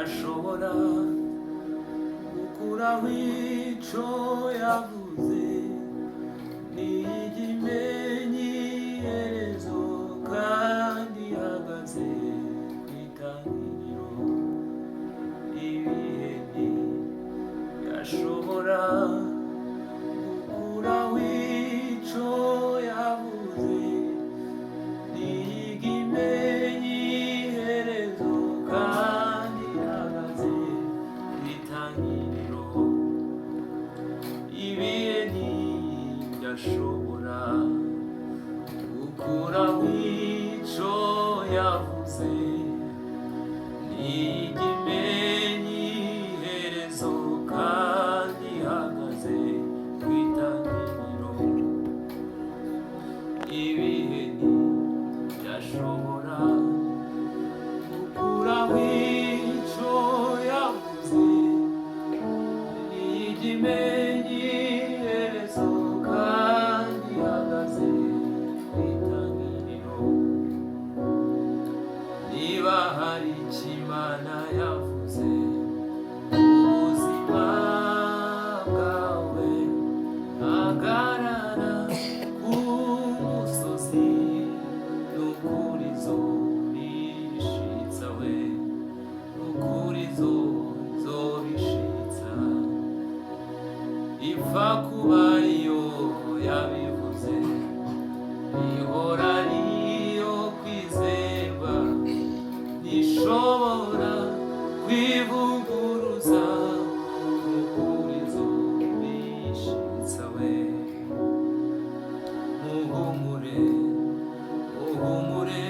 yashobora gukuraho ico yavuze n'igimenyi iherezo kandi ihagaze kw'itangiriro ibihe yashobora gukuraho ico yavuze n'igimenyi iherezo kandi ihagaze kw'itangiriro ibihe yashobora gukuraho ico yavuze n'igimenyi iherezo kandi ihagaze kw'itangiriro ibihe yashobora gukuraho ico yavuze n'igimenyi iherezo kandi ihagaze kw'itangiriro niba hari icyo Imana yavuze ubuzima bwawe hagarara ku musozi n'ukuri izobishitsa we n'ukuri izobishitsa ipfa kuba iyo yabivuze ihora ariyo kwizerwa ntishobora kwivuguruza n'ukuri izobishitsa we muhumure muhumure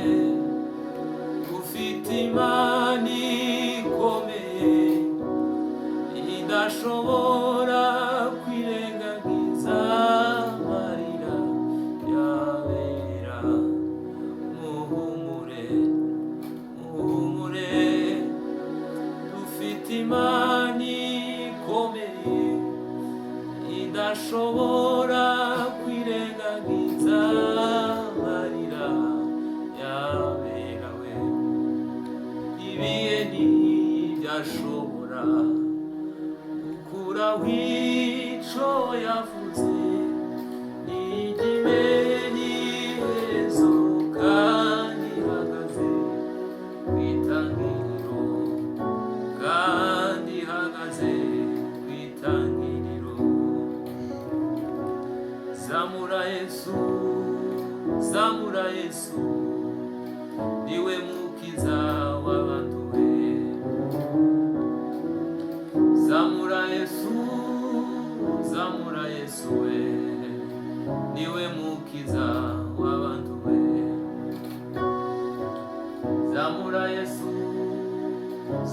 ufite Imana ikomeye idashobora kwirengagiza amarira yabera muhumure muhumure ufite Imana ikomeye idashobora kwirengagiza amarira yabera we ibihe ntibyashobora gukuraho ico yavuze n'igimenyi iherezo kandi ihagaze kw'itangiriro kandi ihagaze kw'itangiriro zamura Yesu zamura Yesu niwe mukiza w'abantu we zamura Yesu zamura Yesu we niwe mukiza w'abantu we zamura Yesu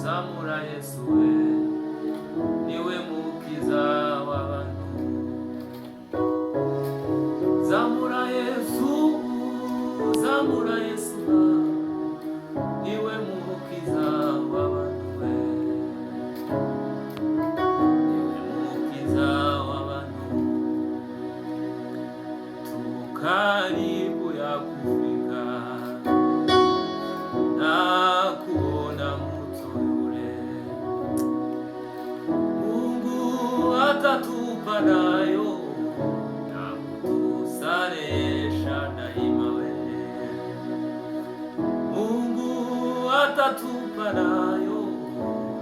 zamura Yesu we niwe mukiza w'abantu zamura Yesu zamura Yesu niwe mukiza w'abantu we niwe mukiza w'abantu tukaribu yakufika na kuona mtu yule Mungu atatupa nayo na kutusaresha daima we Mungu atatupa nayo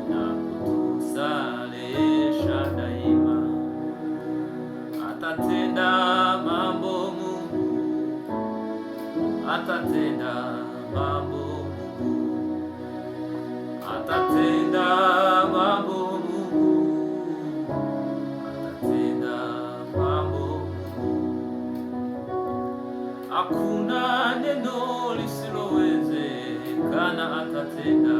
na kutusaresha daima atatenda mambo Mungu atatenda mambo Mungu atatenda mambo Mungu atatenda mambo Mungu hakuna neno lisilowezekana atatenda